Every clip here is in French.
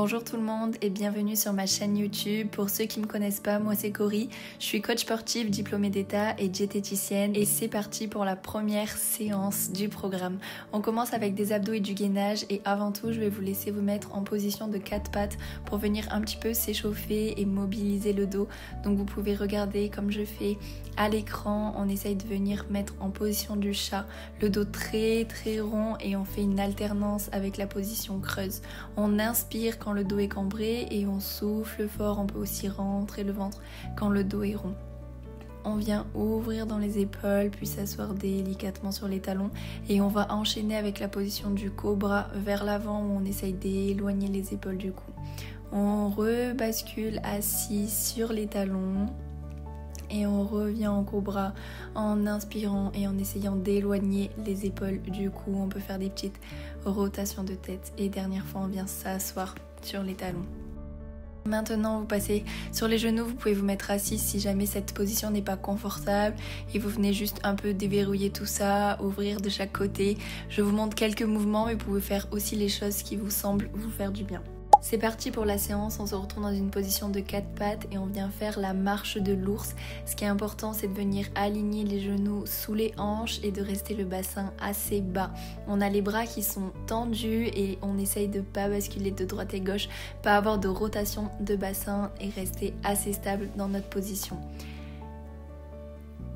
Bonjour tout le monde et bienvenue sur ma chaîne YouTube. Pour ceux qui ne me connaissent pas, moi c'est Cory. Je suis coach sportif diplômée d'État et diététicienne et c'est parti pour la première séance du programme. On commence avec des abdos et du gainage et avant tout je vais vous laisser vous mettre en position de 4 pattes pour venir un petit peu s'échauffer et mobiliser le dos. Donc vous pouvez regarder comme je fais à l'écran, on essaye de venir mettre en position du chat, le dos très rond et on fait une alternance avec la position creuse. On inspire quand le dos est cambré et on souffle fort, on peut aussi rentrer le ventre quand le dos est rond. On vient ouvrir dans les épaules puis s'asseoir délicatement sur les talons et on va enchaîner avec la position du cobra vers l'avant où on essaye d'éloigner les épaules du cou. On rebascule assis sur les talons et on revient en cobra en inspirant et en essayant d'éloigner les épaules du cou. On peut faire des petites rotations de tête et dernière fois on vient s'asseoir sur les talons. Maintenant vous passez sur les genoux, vous pouvez vous mettre assis si jamais cette position n'est pas confortable et vous venez juste un peu déverrouiller tout ça, ouvrir de chaque côté. Je vous montre quelques mouvements mais vous pouvez faire aussi les choses qui vous semblent vous faire du bien. C'est parti pour la séance, on se retrouve dans une position de 4 pattes et on vient faire la marche de l'ours. Ce qui est important c'est de venir aligner les genoux sous les hanches et de rester le bassin assez bas. On a les bras qui sont tendus et on essaye de pas basculer de droite et gauche, pas avoir de rotation de bassin et rester assez stable dans notre position.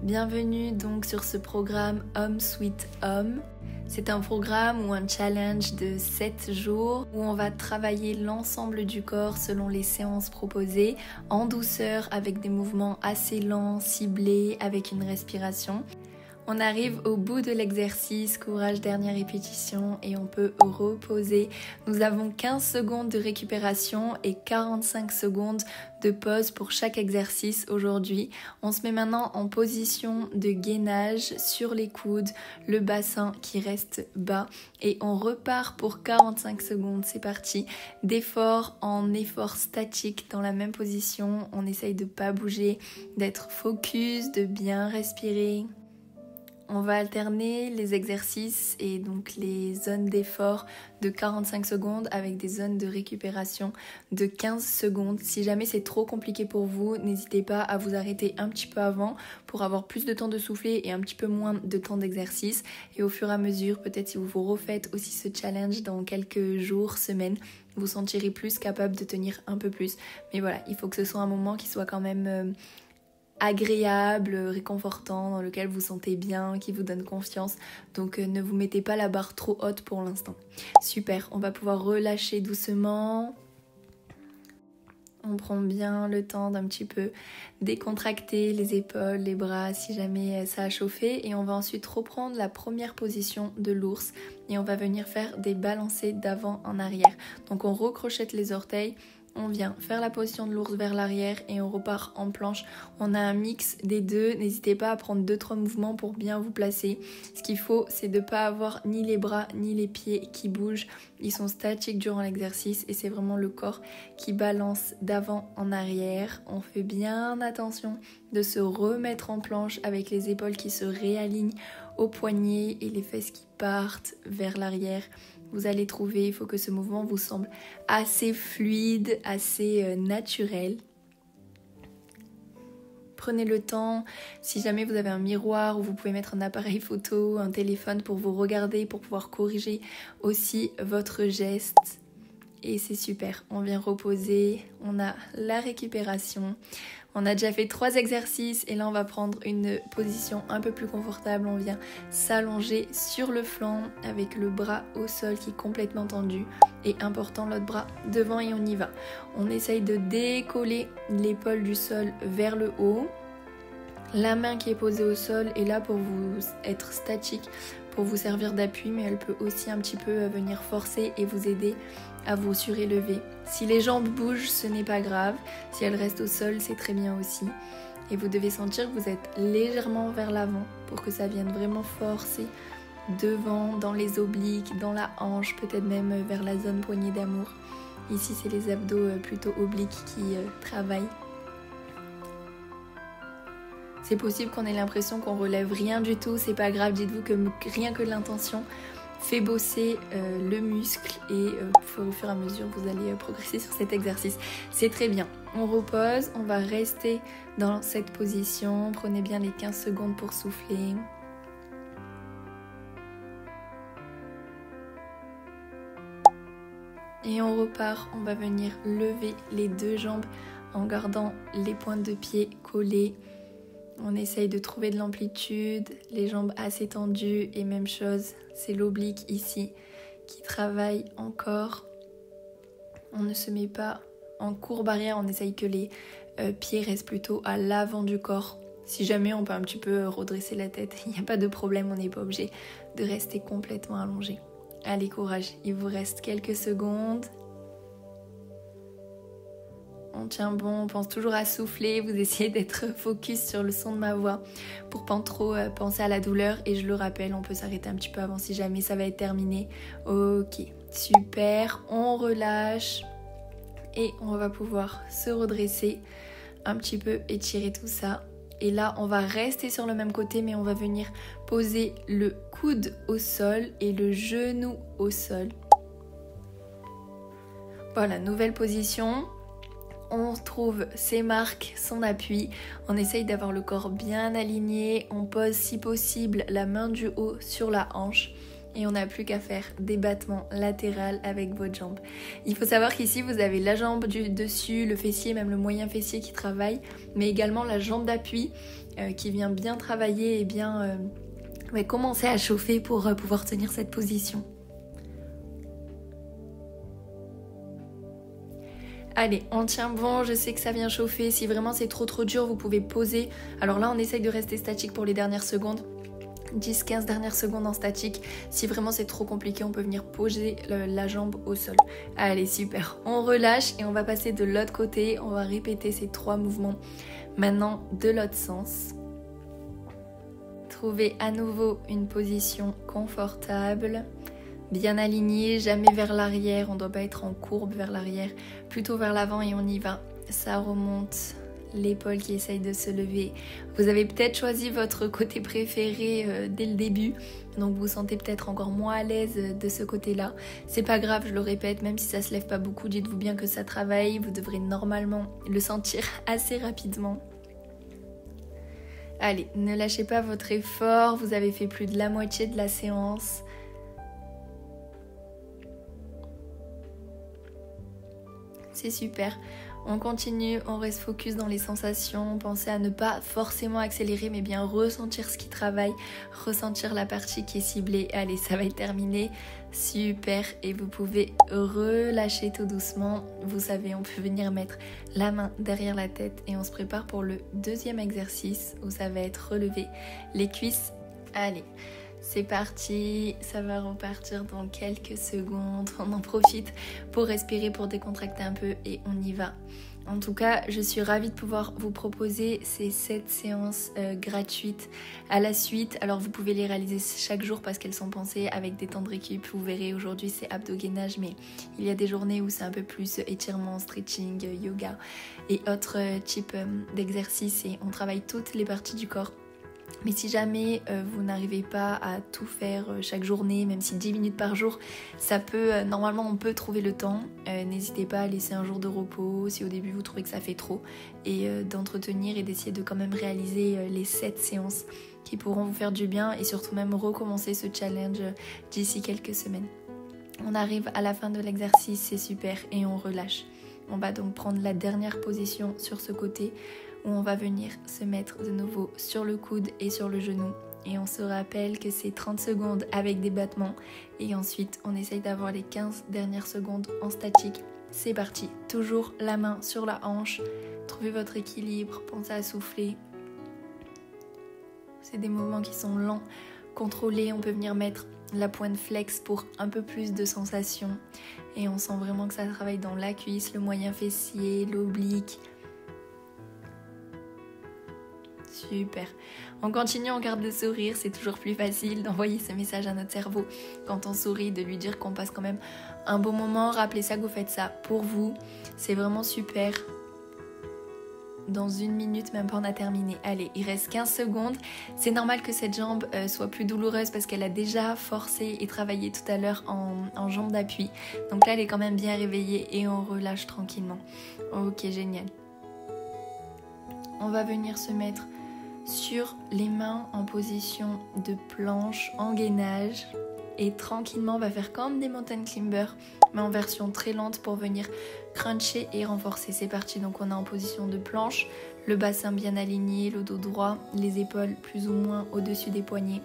Bienvenue donc sur ce programme Home Sweet Home. C'est un programme ou un challenge de 7 jours où on va travailler l'ensemble du corps selon les séances proposées, en douceur avec des mouvements assez lents, ciblés, avec une respiration. On arrive au bout de l'exercice, courage, dernière répétition et on peut reposer. Nous avons 15 secondes de récupération et 45 secondes de pause pour chaque exercice aujourd'hui. On se met maintenant en position de gainage sur les coudes, le bassin qui reste bas et on repart pour 45 secondes. C'est parti. D'effort en effort statique dans la même position. On essaye de pas bouger, d'être focus, de bien respirer. On va alterner les exercices et donc les zones d'effort de 45 secondes avec des zones de récupération de 15 secondes. Si jamais c'est trop compliqué pour vous, n'hésitez pas à vous arrêter un petit peu avant pour avoir plus de temps de souffler et un petit peu moins de temps d'exercice. Et au fur et à mesure, peut-être si vous refaites aussi ce challenge dans quelques jours, semaines, vous sentirez plus capable de tenir un peu plus. Mais voilà, il faut que ce soit un moment qui soit quand même agréable, réconfortant, dans lequel vous sentez bien, qui vous donne confiance. Donc ne vous mettez pas la barre trop haute pour l'instant. Super, on va pouvoir relâcher doucement. On prend bien le temps d'un petit peu décontracter les épaules, les bras si jamais ça a chauffé. Et on va ensuite reprendre la première position de l'ours et on va venir faire des balancés d'avant en arrière. Donc on recrochette les orteils. On vient faire la position de l'ours vers l'arrière et on repart en planche. On a un mix des deux. N'hésitez pas à prendre 2-3 mouvements pour bien vous placer. Ce qu'il faut, c'est de ne pas avoir ni les bras ni les pieds qui bougent. Ils sont statiques durant l'exercice et c'est vraiment le corps qui balance d'avant en arrière. On fait bien attention de se remettre en planche avec les épaules qui se réalignent aux poignets et les fesses qui partent vers l'arrière. Vous allez trouver, il faut que ce mouvement vous semble assez fluide, assez naturel. Prenez le temps, si jamais vous avez un miroir où vous pouvez mettre un appareil photo, un téléphone pour vous regarder, pour pouvoir corriger aussi votre geste. Et c'est super, on vient reposer, on a la récupération. On a déjà fait 3 exercices et là on va prendre une position un peu plus confortable. On vient s'allonger sur le flanc avec le bras au sol qui est complètement tendu. Et important, l'autre bras devant et on y va. On essaye de décoller l'épaule du sol vers le haut. La main qui est posée au sol est là pour vous être statique, pour vous servir d'appui, mais elle peut aussi un petit peu venir forcer et vous aider à vous surélever. Si les jambes bougent, ce n'est pas grave. Si elles restent au sol, c'est très bien aussi. Et vous devez sentir que vous êtes légèrement vers l'avant pour que ça vienne vraiment forcer devant, dans les obliques, dans la hanche, peut-être même vers la zone poignée d'amour. Ici, c'est les abdos plutôt obliques qui travaillent. C'est possible qu'on ait l'impression qu'on relève rien du tout, c'est pas grave, dites-vous que rien que l'intention fait bosser le muscle et au fur et à mesure vous allez progresser sur cet exercice. C'est très bien. On repose, on va rester dans cette position. Prenez bien les 15 secondes pour souffler. Et on repart, on va venir lever les deux jambes en gardant les pointes de pied collées. On essaye de trouver de l'amplitude, les jambes assez tendues et même chose, c'est l'oblique ici qui travaille encore. On ne se met pas en courbe arrière, on essaye que les pieds restent plutôt à l'avant du corps. Si jamais on peut un petit peu redresser la tête, il n'y a pas de problème, on n'est pas obligé de rester complètement allongé. Allez, courage, il vous reste quelques secondes. On tient bon, on pense toujours à souffler, vous essayez d'être focus sur le son de ma voix pour pas trop penser à la douleur. Et je le rappelle, on peut s'arrêter un petit peu avant si jamais ça va être terminé. Ok, super, on relâche et on va pouvoir se redresser un petit peu, étirer tout ça. Et là, on va rester sur le même côté, mais on va venir poser le coude au sol et le genou au sol. Voilà, nouvelle position. On trouve ses marques, son appui. On essaye d'avoir le corps bien aligné. On pose si possible la main du haut sur la hanche. Et on n'a plus qu'à faire des battements latéraux avec votre jambe. Il faut savoir qu'ici, vous avez la jambe du dessus, le fessier, même le moyen fessier qui travaille, mais également la jambe d'appui qui vient bien travailler et bien commencer à chauffer pour pouvoir tenir cette position. Allez, on tient bon, je sais que ça vient chauffer. Si vraiment c'est trop dur, vous pouvez poser. Alors là, on essaye de rester statique pour les dernières secondes. 10-15 dernières secondes en statique. Si vraiment c'est trop compliqué, on peut venir poser la jambe au sol. Allez, super. On relâche et on va passer de l'autre côté. On va répéter ces 3 mouvements. Maintenant, de l'autre sens. Trouvez à nouveau une position confortable. Bien alignée, jamais vers l'arrière. On ne doit pas être en courbe vers l'arrière. Plutôt vers l'avant et on y va. Ça remonte. L'épaule qui essaye de se lever. Vous avez peut-être choisi votre côté préféré dès le début, donc vous vous sentez peut-être encore moins à l'aise de ce côté-là. C'est pas grave, je le répète, même si ça se lève pas beaucoup, dites-vous bien que ça travaille, vous devrez normalement le sentir assez rapidement. Allez, ne lâchez pas votre effort, vous avez fait plus de la moitié de la séance. C'est super. On continue, on reste focus dans les sensations, pensez à ne pas forcément accélérer mais bien ressentir ce qui travaille, ressentir la partie qui est ciblée. Allez, ça va être terminé, super, et vous pouvez relâcher tout doucement. Vous savez, on peut venir mettre la main derrière la tête et on se prépare pour le deuxième exercice où ça va être relever les cuisses. Allez, c'est parti, ça va repartir dans quelques secondes. On en profite pour respirer, pour décontracter un peu et on y va. En tout cas, je suis ravie de pouvoir vous proposer ces 7 séances gratuites à la suite. Alors vous pouvez les réaliser chaque jour parce qu'elles sont pensées avec des temps de récup. Vous verrez, aujourd'hui c'est abdos-gainage, mais il y a des journées où c'est un peu plus étirement, stretching, yoga et autres types d'exercices et on travaille toutes les parties du corps. Mais si jamais vous n'arrivez pas à tout faire chaque journée, même si 10 minutes par jour, ça peut, normalement on peut trouver le temps. N'hésitez pas à laisser un jour de repos si au début vous trouvez que ça fait trop et d'entretenir et d'essayer de quand même réaliser les 7 séances qui pourront vous faire du bien et surtout même recommencer ce challenge d'ici quelques semaines. On arrive à la fin de l'exercice, c'est super et on relâche. On va donc prendre la dernière position sur ce côté où on va venir se mettre de nouveau sur le coude et sur le genou. Et on se rappelle que c'est 30 secondes avec des battements. Et ensuite, on essaye d'avoir les 15 dernières secondes en statique. C'est parti. Toujours la main sur la hanche. Trouvez votre équilibre, pensez à souffler. C'est des mouvements qui sont lents, contrôlés. On peut venir mettre la pointe flex pour un peu plus de sensation. Et on sent vraiment que ça travaille dans la cuisse, le moyen fessier, l'oblique. Super. On continue, on garde le sourire, c'est toujours plus facile d'envoyer ce message à notre cerveau quand on sourit, de lui dire qu'on passe quand même un bon moment. Rappelez ça que vous faites ça pour vous, c'est vraiment super. dans 1 minute, même pas on a terminé. Allez, il reste 15 secondes. C'est normal que cette jambe soit plus douloureuse parce qu'elle a déjà forcé et travaillé tout à l'heure en jambe d'appui. Donc là, elle est quand même bien réveillée et on relâche tranquillement. Ok, génial. On va venir se mettre sur les mains en position de planche, en gainage. Et tranquillement, on va faire comme des mountain climbers, mais en version très lente pour venir cruncher et renforcer. C'est parti, donc on est en position de planche, le bassin bien aligné, le dos droit, les épaules plus ou moins au-dessus des poignets.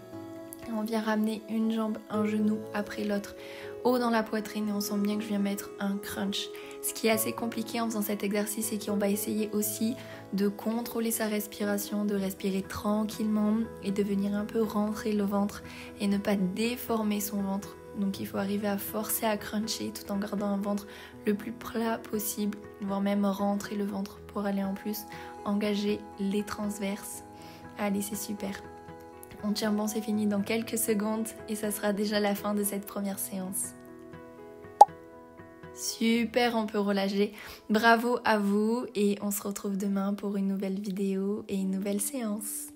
On vient ramener une jambe, un genou après l'autre, haut dans la poitrine et on sent bien que je viens mettre un crunch. Ce qui est assez compliqué en faisant cet exercice, c'est qu'on va essayer aussi de contrôler sa respiration, de respirer tranquillement et de venir un peu rentrer le ventre et ne pas déformer son ventre. Donc il faut arriver à forcer à cruncher tout en gardant un ventre le plus plat possible, voire même rentrer le ventre pour aller en plus engager les transverses. Allez, c'est super. On tient bon, c'est fini dans quelques secondes et ça sera déjà la fin de cette première séance. Super, on peut relâcher. Bravo à vous et on se retrouve demain pour une nouvelle vidéo et une nouvelle séance.